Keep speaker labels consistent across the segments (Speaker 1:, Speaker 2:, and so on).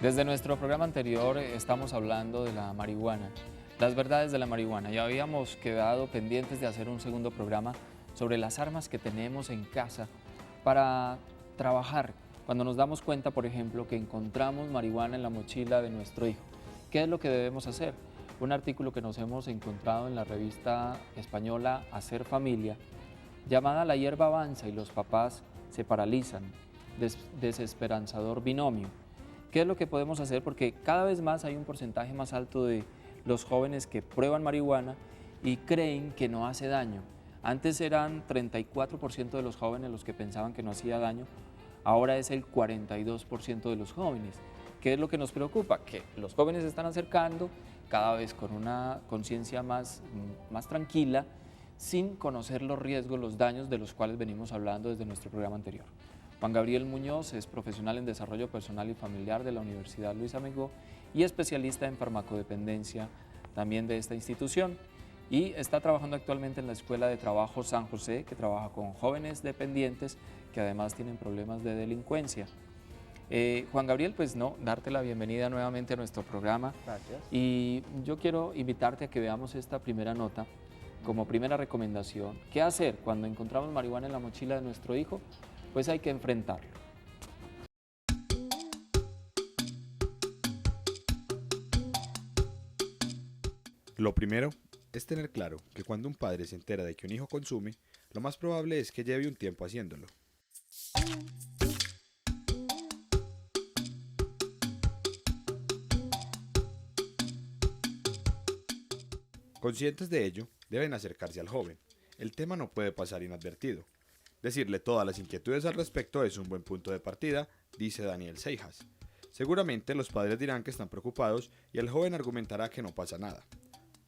Speaker 1: Desde nuestro programa anterior estamos hablando de la marihuana, las verdades de la marihuana. Ya habíamos quedado pendientes de hacer un segundo programa sobre las armas que tenemos en casa para trabajar. Cuando nos damos cuenta, por ejemplo, que encontramos marihuana en la mochila de nuestro hijo, ¿qué es lo que debemos hacer? Un artículo que nos hemos encontrado en la revista española Hacer Familia, llamada La hierba avanza y los papás se paralizan, desesperanzador binomio. ¿Qué es lo que podemos hacer? Porque cada vez más hay un porcentaje más alto de los jóvenes que prueban marihuana y creen que no hace daño. Antes eran 34% de los jóvenes los que pensaban que no hacía daño, ahora es el 42% de los jóvenes. ¿Qué es lo que nos preocupa? Que los jóvenes se están acercando cada vez con una conciencia más tranquila, sin conocer los riesgos, los daños de los cuales venimos hablando desde nuestro programa anterior. Juan Gabriel Muñoz es profesional en desarrollo personal y familiar de la Universidad Luis Amigó y especialista en farmacodependencia también de esta institución. Y está trabajando actualmente en la Escuela de Trabajo San José, que trabaja con jóvenes dependientes que además tienen problemas de delincuencia. Juan Gabriel, pues no, darte la bienvenida nuevamente a nuestro programa.
Speaker 2: Gracias.
Speaker 1: Y yo quiero invitarte a que veamos esta primera nota como primera recomendación. ¿Qué hacer cuando encontramos marihuana en la mochila de nuestro hijo? Pues hay que enfrentarlo.
Speaker 3: Lo primero es tener claro que cuando un padre se entera de que un hijo consume, lo más probable es que lleve un tiempo haciéndolo. Conscientes de ello, deben acercarse al joven. El tema no puede pasar inadvertido. Decirle todas las inquietudes al respecto es un buen punto de partida, dice Daniel Seijas. Seguramente los padres dirán que están preocupados y el joven argumentará que no pasa nada.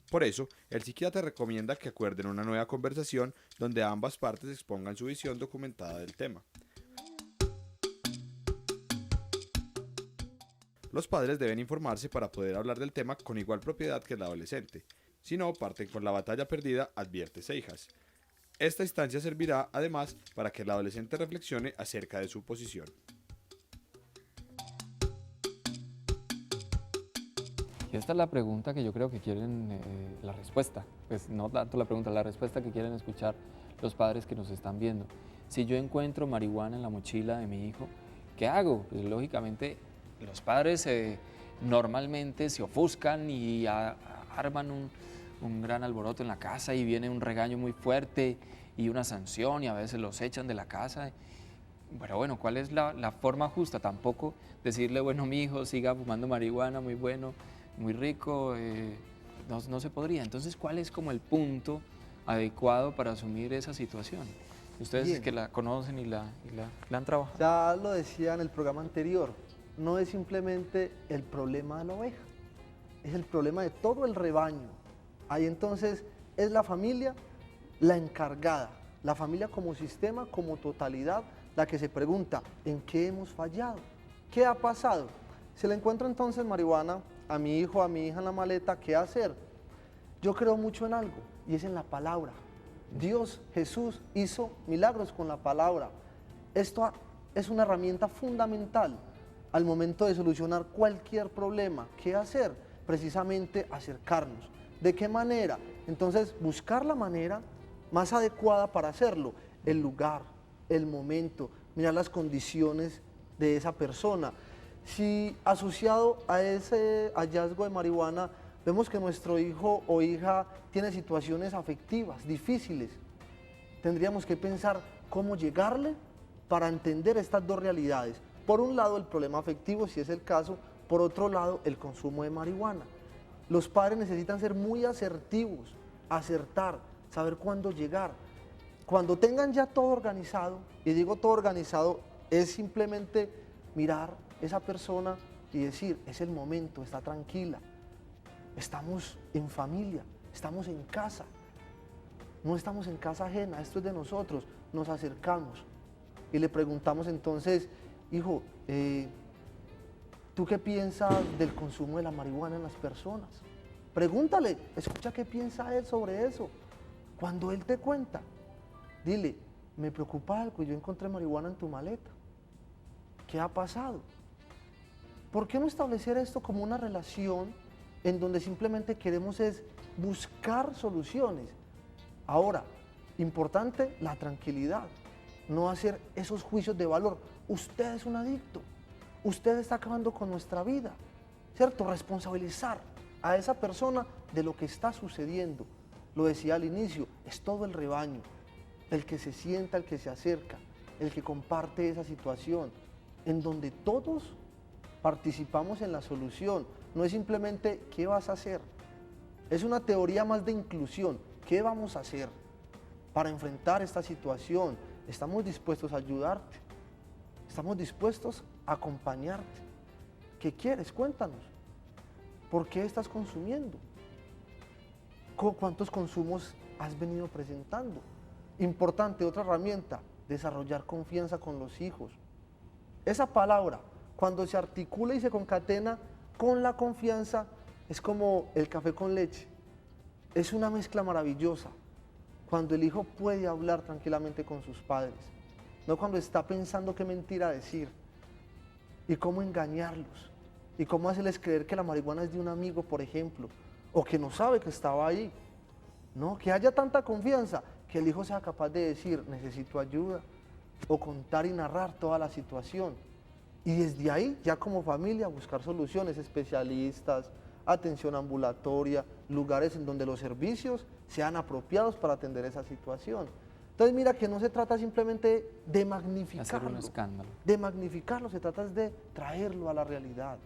Speaker 3: Por eso, el psiquiatra recomienda que acuerden una nueva conversación donde ambas partes expongan su visión documentada del tema. Los padres deben informarse para poder hablar del tema con igual propiedad que el adolescente. Si no, parten con la batalla perdida, advierte Seijas. Esta instancia servirá, además, para que el adolescente reflexione acerca de su posición.
Speaker 1: Y esta es la pregunta que yo creo que quieren, la respuesta, pues no tanto la pregunta, la respuesta que quieren escuchar los padres que nos están viendo. Si yo encuentro marihuana en la mochila de mi hijo, ¿qué hago? Pues lógicamente los padres normalmente se ofuscan y arman un gran alboroto en la casa y viene un regaño muy fuerte y una sanción y a veces los echan de la casa. Pero bueno, ¿cuál es la forma justa? Tampoco decirle, bueno, mi hijo siga fumando marihuana, muy bueno, muy rico, no se podría. Entonces, ¿cuál es como el punto adecuado para asumir esa situación? Ustedes
Speaker 2: Bien.
Speaker 1: que la conocen y la han trabajado.
Speaker 2: Ya lo decía en el programa anterior, no es simplemente el problema de la oveja, es el problema de todo el rebaño. Ahí entonces es la familia la encargada, la familia como sistema, como totalidad, la que se pregunta, ¿en qué hemos fallado? ¿Qué ha pasado? Si le encuentro entonces marihuana a mi hijo, a mi hija en la maleta, ¿qué hacer? Yo creo mucho en algo y es en la palabra. Dios, Jesús, hizo milagros con la palabra. Esto es una herramienta fundamental al momento de solucionar cualquier problema. ¿Qué hacer? Precisamente acercarnos. ¿De qué manera? Entonces, buscar la manera más adecuada para hacerlo. El lugar, el momento, mirar las condiciones de esa persona. Si asociado a ese hallazgo de marihuana vemos que nuestro hijo o hija tiene situaciones afectivas difíciles, tendríamos que pensar cómo llegarle para entender estas dos realidades. Por un lado, el problema afectivo, si es el caso; por otro lado, el consumo de marihuana. Los padres necesitan ser muy asertivos, acertar, saber cuándo llegar. Cuando tengan ya todo organizado, y digo todo organizado, es simplemente mirar esa persona y decir, es el momento, está tranquila, estamos en familia, estamos en casa, no estamos en casa ajena, esto es de nosotros. Nos acercamos y le preguntamos entonces, hijo, ¿tú qué piensas del consumo de la marihuana en las personas? Pregúntale, escucha qué piensa él sobre eso. Cuando él te cuenta, dile, me preocupa algo, yo encontré marihuana en tu maleta. ¿Qué ha pasado? ¿Por qué no establecer esto como una relación en donde simplemente queremos es buscar soluciones? Ahora, importante la tranquilidad, no hacer esos juicios de valor. Usted es un adicto, usted está acabando con nuestra vida, ¿cierto? Responsabilizar a esa persona de lo que está sucediendo. Lo decía al inicio, es todo el rebaño, el que se sienta, el que se acerca, el que comparte esa situación, en donde todos participamos en la solución. No es simplemente ¿qué vas a hacer? Es una teoría más de inclusión. ¿Qué vamos a hacer para enfrentar esta situación? Estamos dispuestos a ayudarte, estamos dispuestos a acompañarte. ¿Qué quieres? Cuéntanos. ¿Por qué estás consumiendo? ¿Cuántos consumos has venido presentando? Importante, otra herramienta, desarrollar confianza con los hijos. Esa palabra, cuando se articula y se concatena con la confianza, es como el café con leche. Es una mezcla maravillosa. Cuando el hijo puede hablar tranquilamente con sus padres, no cuando está pensando qué mentira decir, y cómo engañarlos, y cómo hacerles creer que la marihuana es de un amigo, por ejemplo, o que no sabe que estaba ahí. No, que haya tanta confianza, que el hijo sea capaz de decir, necesito ayuda, o contar y narrar toda la situación. Y desde ahí, ya como familia, buscar soluciones, especialistas, atención ambulatoria, lugares en donde los servicios sean apropiados para atender esa situación. Entonces mira que no se trata simplemente de magnificarlo,
Speaker 1: hacer un escándalo.
Speaker 2: de magnificarlo, se trata de traerlo a la realidad,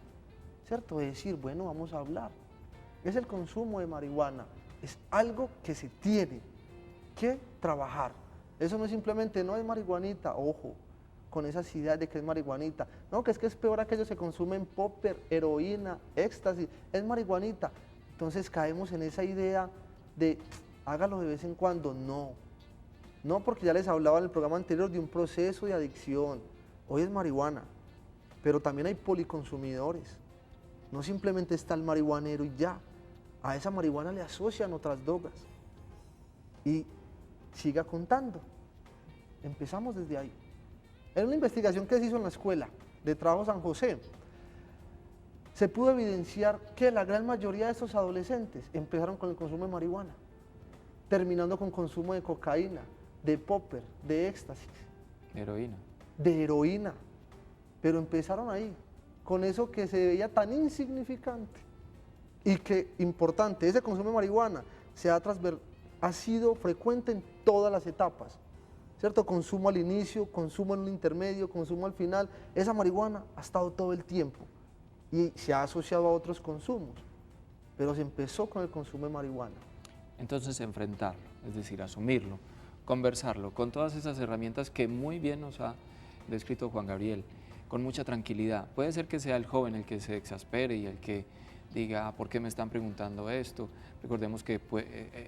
Speaker 2: ¿cierto? De decir, bueno, vamos a hablar. Es el consumo de marihuana, es algo que se tiene que trabajar. Eso no es simplemente, no es marihuanita, ojo, con esas ideas de que es marihuanita. No, que es peor aquellos que consumen popper, heroína, éxtasis, es marihuanita. Entonces caemos en esa idea de hágalo de vez en cuando. No, no, porque ya les hablaba en el programa anterior de un proceso de adicción. Hoy es marihuana, pero también hay policonsumidores. No simplemente está el marihuanero y ya. A esa marihuana le asocian otras drogas. Y siga contando. Empezamos desde ahí. En una investigación que se hizo en la escuela de trabajo San José, se pudo evidenciar que la gran mayoría de estos adolescentes empezaron con el consumo de marihuana, terminando con consumo de cocaína, de popper, de éxtasis, de heroína, pero empezaron ahí, con eso que se veía tan insignificante y que, importante, ese consumo de marihuana ha sido frecuente en todas las etapas, ¿cierto? Consumo al inicio, consumo en un intermedio, consumo al final. Esa marihuana ha estado todo el tiempo y se ha asociado a otros consumos, pero se empezó con el consumo de marihuana.
Speaker 1: Entonces enfrentarlo, es decir, asumirlo, conversarlo, con todas esas herramientas que muy bien nos ha descrito Juan Gabriel, con mucha tranquilidad. Puede ser que sea el joven el que se exaspere y el que diga, ¿por qué me están preguntando esto? Recordemos que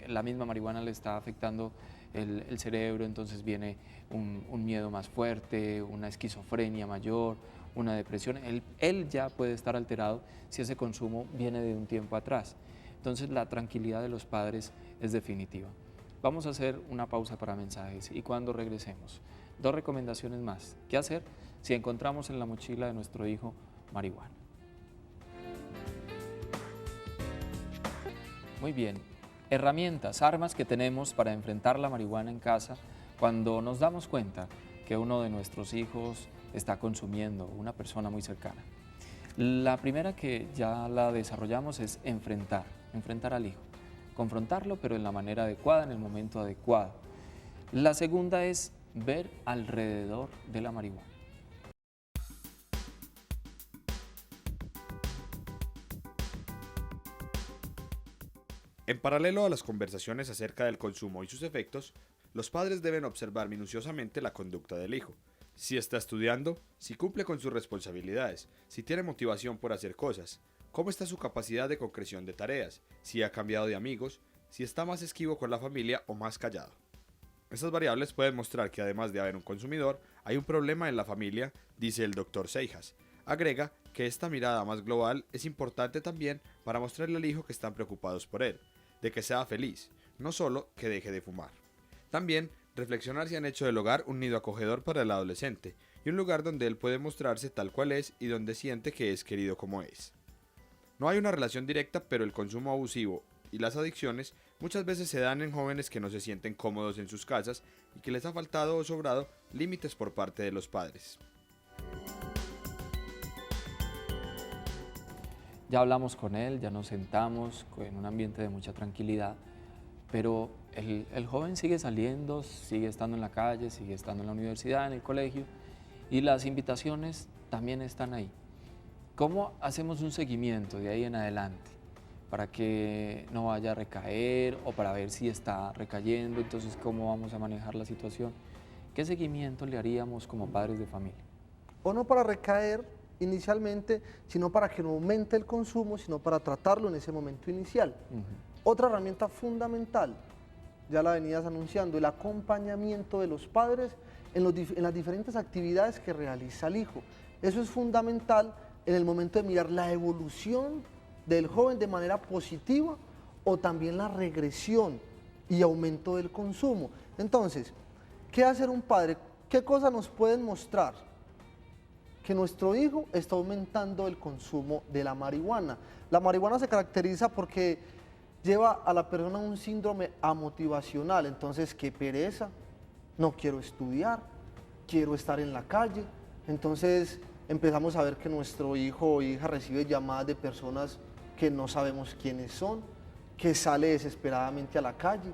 Speaker 1: la misma marihuana le está afectando el cerebro, entonces viene un miedo más fuerte, una esquizofrenia mayor, una depresión. Él ya puede estar alterado si ese consumo viene de un tiempo atrás. Entonces la tranquilidad de los padres es definitiva. Vamos a hacer una pausa para mensajes y cuando regresemos, 2 recomendaciones más. ¿Qué hacer si encontramos en la mochila de nuestro hijo marihuana? Muy bien, herramientas, armas que tenemos para enfrentar la marihuana en casa cuando nos damos cuenta que uno de nuestros hijos está consumiendo, una persona muy cercana. La primera que ya la desarrollamos es enfrentar al hijo, confrontarlo pero en la manera adecuada, en el momento adecuado. La segunda es ver alrededor de la marihuana.
Speaker 3: En paralelo a las conversaciones acerca del consumo y sus efectos, los padres deben observar minuciosamente la conducta del hijo. Si está estudiando, si cumple con sus responsabilidades, si tiene motivación por hacer cosas, cómo está su capacidad de concreción de tareas, si ha cambiado de amigos, si está más esquivo con la familia o más callado. Estas variables pueden mostrar que además de haber un consumidor, hay un problema en la familia, dice el Dr. Seijas. Agrega que esta mirada más global es importante también para mostrarle al hijo que están preocupados por él, de que sea feliz, no solo que deje de fumar. También reflexionar si han hecho del hogar un nido acogedor para el adolescente y un lugar donde él puede mostrarse tal cual es y donde siente que es querido como es. No hay una relación directa, pero el consumo abusivo y las adicciones muchas veces se dan en jóvenes que no se sienten cómodos en sus casas y que les ha faltado o sobrado límites por parte de los padres.
Speaker 1: Ya hablamos con él, ya nos sentamos en un ambiente de mucha tranquilidad, pero el joven sigue saliendo, sigue estando en la calle, sigue estando en la universidad, en el colegio, y las invitaciones también están ahí. ¿Cómo hacemos un seguimiento de ahí en adelante para que no vaya a recaer o para ver si está recayendo? Entonces, ¿cómo vamos a manejar la situación? ¿Qué seguimiento le haríamos como padres de familia?
Speaker 2: O no para recaer inicialmente, sino para que no aumente el consumo, sino para tratarlo en ese momento inicial. Otra herramienta fundamental, ya la venías anunciando, el acompañamiento de los padres en las diferentes actividades que realiza el hijo. Eso es fundamental en el momento de mirar la evolución del joven de manera positiva o también la regresión y aumento del consumo. Entonces, ¿qué hacer un padre? ¿Qué cosas nos pueden mostrar que nuestro hijo está aumentando el consumo de la marihuana? La marihuana se caracteriza porque lleva a la persona un síndrome amotivacional, entonces qué pereza, no quiero estudiar, quiero estar en la calle. Entonces empezamos a ver que nuestro hijo o hija recibe llamadas de personas que no sabemos quiénes son, que sale desesperadamente a la calle,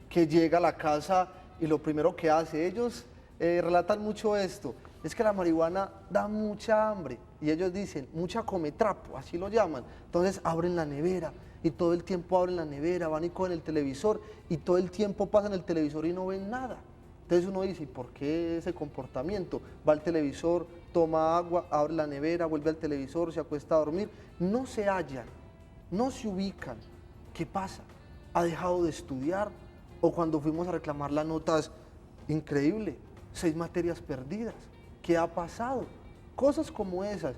Speaker 2: que llega a la casa y lo primero que hace, ellos relatan mucho esto, es que la marihuana da mucha hambre y ellos dicen, mucha cometrapo, así lo llaman. Entonces abren la nevera y todo el tiempo abren la nevera, van y cogen el televisor y todo el tiempo pasan el televisor y no ven nada. Entonces uno dice, ¿y por qué ese comportamiento? Va al televisor, toma agua, abre la nevera, vuelve al televisor, se acuesta a dormir. No se hallan, no se ubican. ¿Qué pasa? ¿Ha dejado de estudiar? O cuando fuimos a reclamar las notas, increíble, 6 materias perdidas. ¿Qué ha pasado? Cosas como esas.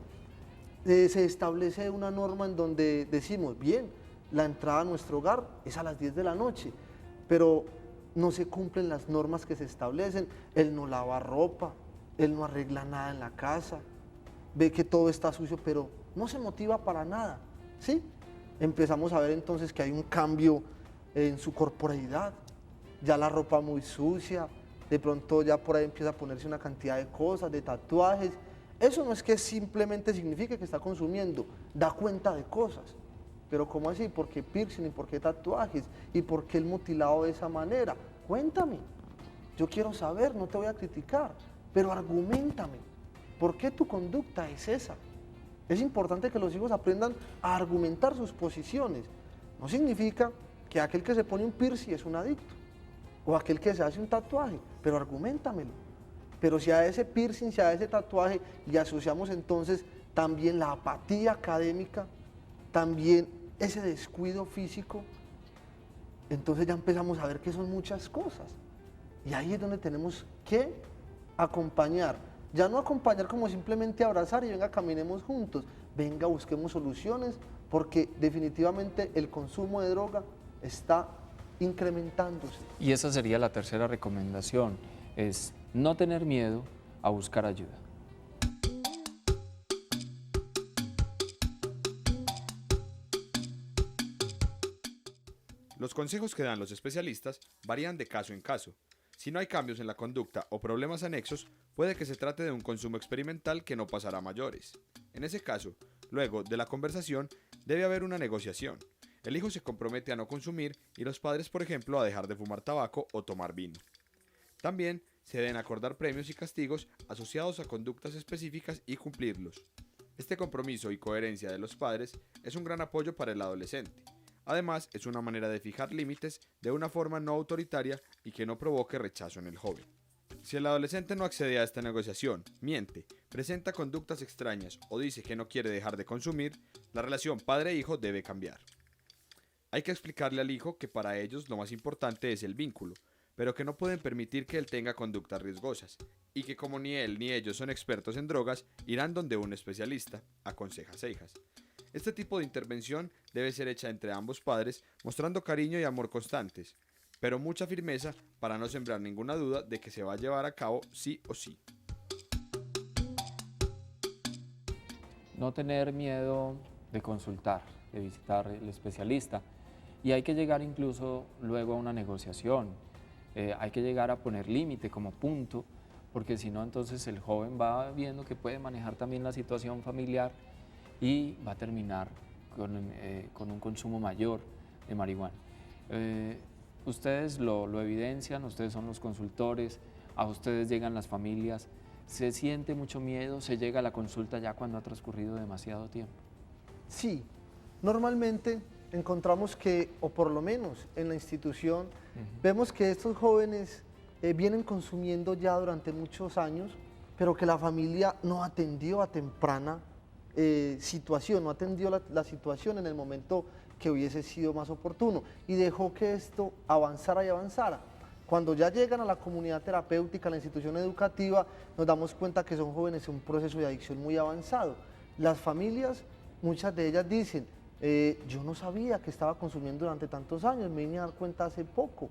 Speaker 2: Se establece una norma en donde decimos, bien, la entrada a nuestro hogar es a las 10 de la noche, pero no se cumplen las normas que se establecen. Él no lava ropa, él no arregla nada en la casa, ve que todo está sucio, pero no se motiva para nada, ¿sí? Empezamos a ver entonces que hay un cambio en su corporalidad, ya la ropa muy sucia, de pronto ya por ahí empieza a ponerse una cantidad de cosas, de tatuajes. Eso no es que simplemente signifique que está consumiendo, da cuenta de cosas. Pero ¿cómo así? ¿Por qué piercing? ¿Y por qué tatuajes? ¿Y por qué el mutilado de esa manera? Cuéntame, yo quiero saber, no te voy a criticar, pero argumentame, ¿por qué tu conducta es esa? Es importante que los hijos aprendan a argumentar sus posiciones. No significa que aquel que se pone un piercing es un adicto, o aquel que se hace un tatuaje, pero argumentamelo. Pero si a ese piercing, si a ese tatuaje le asociamos entonces también la apatía académica, también ese descuido físico, entonces ya empezamos a ver que son muchas cosas. Y ahí es donde tenemos que acompañar. Ya no acompañar como simplemente abrazar y venga, caminemos juntos. Venga, busquemos soluciones, porque definitivamente el consumo de droga está incrementándose.
Speaker 1: Y esa sería la tercera recomendación, es no tener miedo a buscar ayuda.
Speaker 3: Los consejos que dan los especialistas varían de caso en caso. Si no hay cambios en la conducta o problemas anexos, puede que se trate de un consumo experimental que no pasará a mayores. En ese caso, luego de la conversación, debe haber una negociación. El hijo se compromete a no consumir y los padres, por ejemplo, a dejar de fumar tabaco o tomar vino. También se deben acordar premios y castigos asociados a conductas específicas y cumplirlos. Este compromiso y coherencia de los padres es un gran apoyo para el adolescente. Además, es una manera de fijar límites de una forma no autoritaria y que no provoque rechazo en el joven. Si el adolescente no accede a esta negociación, miente, presenta conductas extrañas o dice que no quiere dejar de consumir, la relación padre-hijo debe cambiar. Hay que explicarle al hijo que para ellos lo más importante es el vínculo, pero que no pueden permitir que él tenga conductas riesgosas, y que como ni él ni ellos son expertos en drogas, irán donde un especialista, aconseja Seijas. Este tipo de intervención debe ser hecha entre ambos padres, mostrando cariño y amor constantes. pero mucha firmeza para no sembrar ninguna duda de que se va a llevar a cabo sí o sí.
Speaker 1: No tener miedo de consultar, de visitar el especialista. Y hay que llegar incluso luego a una negociación, hay que llegar a poner límite como punto, porque si no entonces el joven va viendo que puede manejar también la situación familiar y va a terminar con un consumo mayor de marihuana. Ustedes lo evidencian, ustedes son los consultores, a ustedes llegan las familias. ¿Se siente mucho miedo? ¿Se llega a la consulta ya cuando ha transcurrido demasiado tiempo?
Speaker 2: Sí, normalmente encontramos que, o por lo menos en la institución, vemos que estos jóvenes vienen consumiendo ya durante muchos años, pero que la familia no atendió a temprana situación, no atendió la situación en el momento que hubiese sido más oportuno y dejó que esto avanzara y avanzara. Cuando ya llegan a la comunidad terapéutica, a la institución educativa, nos damos cuenta que son jóvenes en un proceso de adicción muy avanzado. Las familias, muchas de ellas dicen, yo no sabía que estaba consumiendo durante tantos años, me vine a dar cuenta hace poco.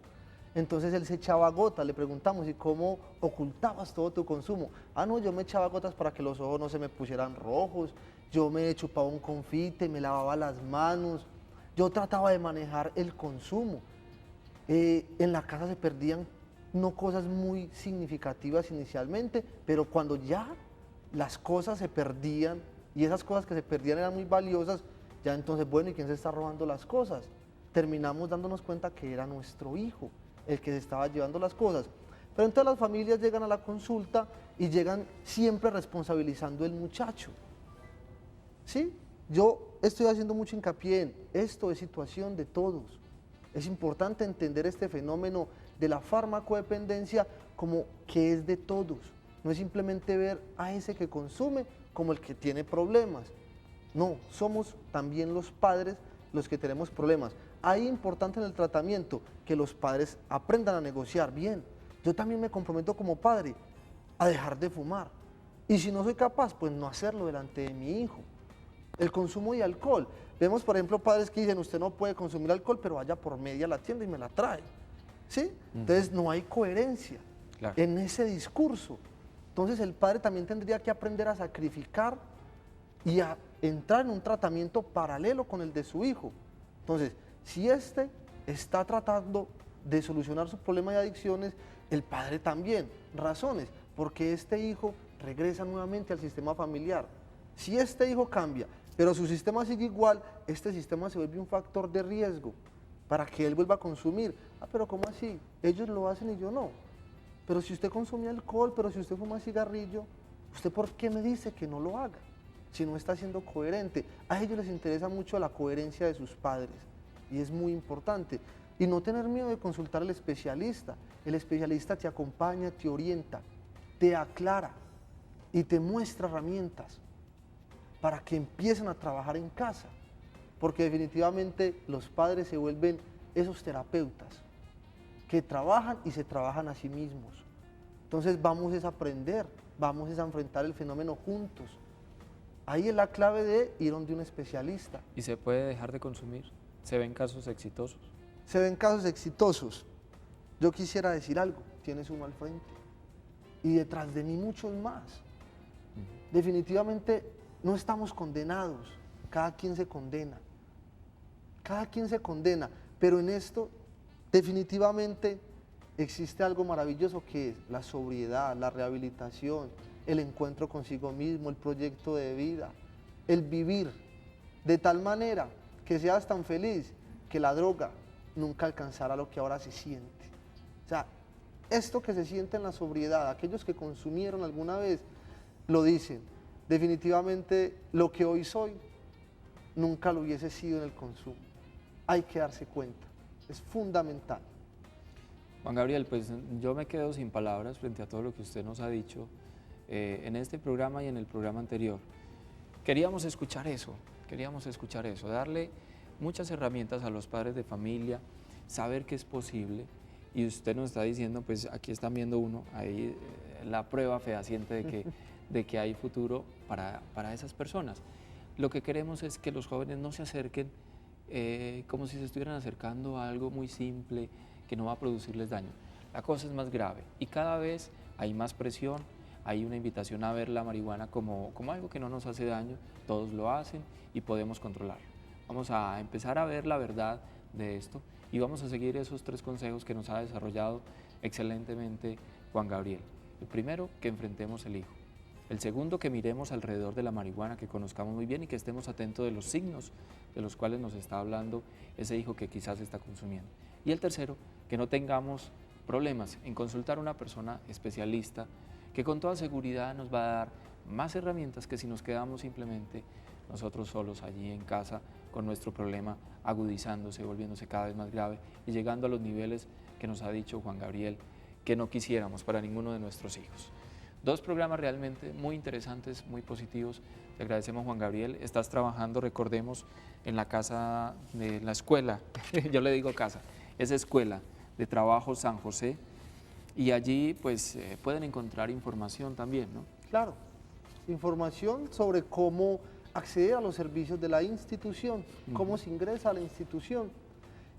Speaker 2: Entonces él se echaba gotas, le preguntamos, ¿y cómo ocultabas todo tu consumo? Ah, no, yo me echaba gotas para que los ojos no se me pusieran rojos, yo me chupaba un confite, me lavaba las manos, yo trataba de manejar el consumo. En la casa se perdían no cosas muy significativas inicialmente, pero cuando ya las cosas se perdían y esas cosas que se perdían eran muy valiosas, ya entonces, bueno, ¿y quién se está robando las cosas? Terminamos dándonos cuenta que era nuestro hijo el que se estaba llevando las cosas. Pero entonces las familias llegan a la consulta y llegan siempre responsabilizando al muchacho. ¿Sí? Yo estoy haciendo mucho hincapié en esto es situación de todos. Es importante entender este fenómeno de la farmacodependencia como que es de todos. No es simplemente ver a ese que consume como el que tiene problemas. No, somos también los padres los que tenemos problemas. Ahí es importante en el tratamiento que los padres aprendan a negociar bien. Yo también me comprometo como padre a dejar de fumar. Y si no soy capaz, pues no hacerlo delante de mi hijo. El consumo de alcohol. Vemos, por ejemplo, padres que dicen, usted no puede consumir alcohol, pero vaya por media a la tienda y me la trae. ¿Sí? Entonces no hay coherencia en ese discurso. Entonces el padre también tendría que aprender a sacrificar y a entrar en un tratamiento paralelo con el de su hijo. Entonces, si este está tratando de solucionar su problema de adicciones, el padre también. Razones, porque este hijo regresa nuevamente al sistema familiar. Si este hijo cambia, pero su sistema sigue igual, este sistema se vuelve un factor de riesgo para que él vuelva a consumir. Ah, pero ¿cómo así? Ellos lo hacen y yo no. Pero si usted consume alcohol, pero si usted fuma cigarrillo, ¿usted por qué me dice que no lo haga? Si no está siendo coherente. A ellos les interesa mucho la coherencia de sus padres y es muy importante. Y no tener miedo de consultar al especialista. El especialista te acompaña, te orienta, te aclara y te muestra herramientas para que empiecen a trabajar en casa, porque definitivamente los padres se vuelven esos terapeutas que trabajan y se trabajan a sí mismos. Entonces vamos a aprender, vamos a enfrentar el fenómeno juntos. Ahí es la clave de ir donde un especialista.
Speaker 1: ¿Y se puede dejar de consumir? ¿Se ven casos exitosos?
Speaker 2: Se ven casos exitosos. Yo quisiera decir algo, tienes uno al frente y detrás de mí muchos más. Definitivamente no estamos condenados, cada quien se condena. Cada quien se condena, pero en esto definitivamente existe algo maravilloso que es la sobriedad, la rehabilitación, el encuentro consigo mismo, el proyecto de vida, el vivir de tal manera que seas tan feliz que la droga nunca alcanzará lo que ahora se siente. O sea, esto que se siente en la sobriedad, aquellos que consumieron alguna vez lo dicen, definitivamente lo que hoy soy nunca lo hubiese sido en el consumo. Hay que darse cuenta, es fundamental.
Speaker 1: Juan Gabriel, pues yo me quedo sin palabras frente a todo lo que usted nos ha dicho en este programa y en el programa anterior. Queríamos escuchar eso, darle muchas herramientas a los padres de familia, saber que es posible, y usted nos está diciendo, pues aquí están viendo uno, ahí la prueba fehaciente de que hay futuro para esas personas. Lo que queremos es que los jóvenes no se acerquen como si se estuvieran acercando a algo muy simple, que no va a producirles daño. La cosa es más grave y cada vez hay más presión, hay una invitación a ver la marihuana como algo que no nos hace daño, todos lo hacen y podemos controlarlo. Vamos a empezar a ver la verdad de esto y vamos a seguir esos 3 consejos que nos ha desarrollado excelentemente Juan Gabriel. El primero, que enfrentemos el hijo. El segundo, que miremos alrededor de la marihuana, que conozcamos muy bien y que estemos atentos de los signos de los cuales nos está hablando ese hijo que quizás está consumiendo. Y el tercero, que no tengamos problemas en consultar a una persona especialista que con toda seguridad nos va a dar más herramientas que si nos quedamos simplemente nosotros solos allí en casa con nuestro problema agudizándose, volviéndose cada vez más grave y llegando a los niveles que nos ha dicho Juan Gabriel que no quisiéramos para ninguno de nuestros hijos. 2 programas realmente muy interesantes, muy positivos. Te agradecemos, Juan Gabriel. Estás trabajando, recordemos, en la casa de la escuela, yo le digo casa, es escuela de trabajo San José, y allí pues pueden encontrar información también, ¿no?
Speaker 2: Claro, información sobre cómo acceder a los servicios de la institución, cómo se ingresa a la institución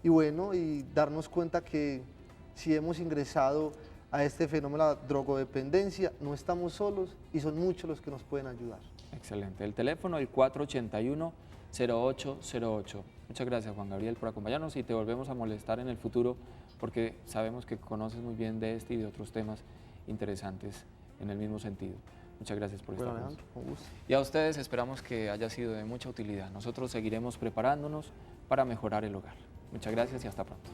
Speaker 2: y bueno, y darnos cuenta que si hemos ingresado a este fenómeno de la drogodependencia, no estamos solos y son muchos los que nos pueden ayudar.
Speaker 1: Excelente. El teléfono, el 481-0808. Muchas gracias, Juan Gabriel, por acompañarnos y te volvemos a molestar en el futuro porque sabemos que conoces muy bien de este y de otros temas interesantes en el mismo sentido. Muchas gracias por estar con nosotros.
Speaker 2: Con gusto.
Speaker 1: Y a ustedes esperamos que haya sido de mucha utilidad. Nosotros seguiremos preparándonos para mejorar el hogar. Muchas gracias y hasta pronto.